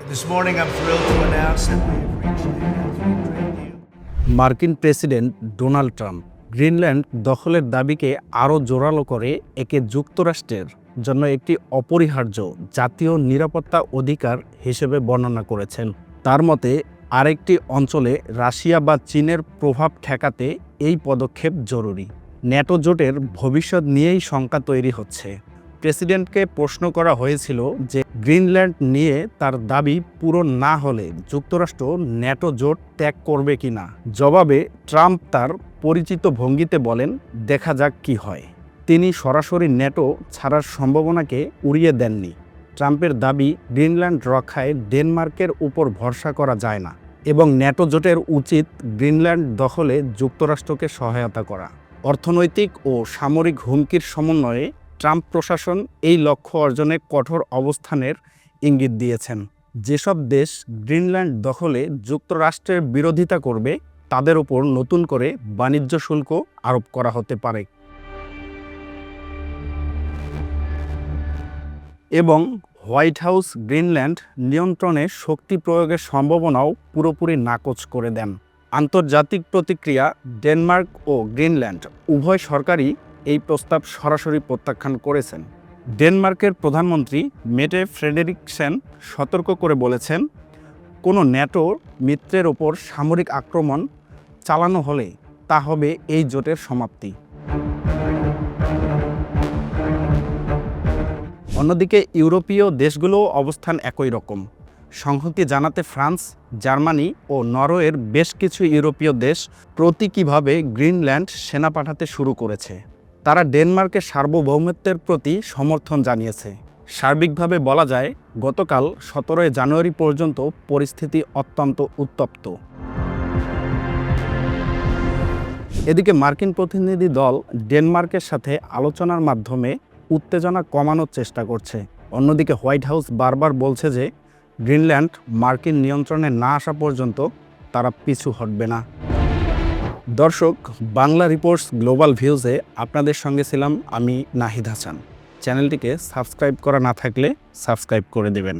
This morning, I'm thrilled to announce that we have reached a free trade deal. মার্কিন president Donald Trump Greenland দখলের দাবিকে আরও জোরালো করে একে যুক্তরাষ্ট্রের জন্য একটি অপরিহার্য জাতীয় নিরাপত্তা অধিকার হিসেবে বর্ণনা করেছেন। তার মতে আরেকটি অঞ্চলে রাশিয়া বা চীনের প্রভাব ঠেকাতে এই পদক্ষেপ জরুরি। ন্যাটো জোটের ভবিষ্যৎ নিয়েই শঙ্কা তৈরি হচ্ছে। প্রেসিডেন্টকে প্রশ্ন করা হয়েছিল যে গ্রিনল্যান্ড নিয়ে তার দাবি পূরণ না হলে যুক্তরাষ্ট্র ন্যাটো জোট ত্যাগ করবে কিনা। জবাবে ট্রাম্প তার পরিচিত ভঙ্গিতে বলেন, দেখা যাক কি হয়। তিনি সরাসরি ন্যাটো ছাড়ার সম্ভাবনাকে উড়িয়ে দেননি। ট্রাম্পের দাবি, গ্রিনল্যান্ড রক্ষায় ডেনমার্কের উপর ভরসা করা যায় না এবং ন্যাটো জোটের উচিত গ্রিনল্যান্ড দখলে যুক্তরাষ্ট্রকে সহায়তা করা। অর্থনৈতিক ও সামরিক হুমকির সমন্বয়ে ট্রাম্প প্রশাসন এই লক্ষ্য অর্জনে কঠোর অবস্থানের ইঙ্গিত দিয়েছেন। যেসব দেশ গ্রিনল্যান্ড দখলে যুক্তরাষ্ট্রের বিরোধিতা করবে তাদের উপর নতুন করে বাণিজ্য শুল্ক আরোপ করা হতে পারে এবং হোয়াইট হাউস গ্রিনল্যান্ড নিয়ন্ত্রণে শক্তি প্রয়োগের সম্ভাবনাও পুরোপুরি নাকচ করে দেন। আন্তর্জাতিক প্রতিক্রিয়া, ডেনমার্ক ও গ্রিনল্যান্ড উভয় সরকারই এই প্রস্তাব সরাসরি প্রত্যাখ্যান করেছেন। ডেনমার্কের প্রধানমন্ত্রী মেটে ফ্রেডেরিকসেন সতর্ক করে বলেছেন, কোনো ন্যাটো মিত্রের ওপর সামরিক আক্রমণ চালানো হলে তা হবে এই জোটের সমাপ্তি। অন্যদিকে ইউরোপীয় দেশগুলোও অবস্থান একই রকম। সংহতি জানাতে ফ্রান্স, জার্মানি ও নরওয়ের বেশ কিছু ইউরোপীয় দেশ প্রতীকীভাবে গ্রিনল্যান্ড সেনা পাঠাতে শুরু করেছে। তারা ডেনমার্কের সার্বভৌমত্বের প্রতি সমর্থন জানিয়েছে। সার্বিকভাবে বলা যায়, গতকাল 17 জানুয়ারি পর্যন্ত পরিস্থিতি অত্যন্ত উত্তপ্ত। এদিকে মার্কিন প্রতিনিধি দল ডেনমার্কের সাথে আলোচনার মাধ্যমে উত্তেজনা কমানোর চেষ্টা করছে। অন্যদিকে হোয়াইট হাউস বারবার বলছে যে গ্রিনল্যান্ড মার্কিন নিয়ন্ত্রণে না আসা পর্যন্ত তারা পিছু হটবে না। দর্শক, বাংলা রিপোর্টস গ্লোবাল ভিউজে আপনাদের সঙ্গে ছিলাম আমি নাহিদ হাসান। চ্যানেলটিকে সাবস্ক্রাইব করা না থাকলে সাবস্ক্রাইব করে দেবেন।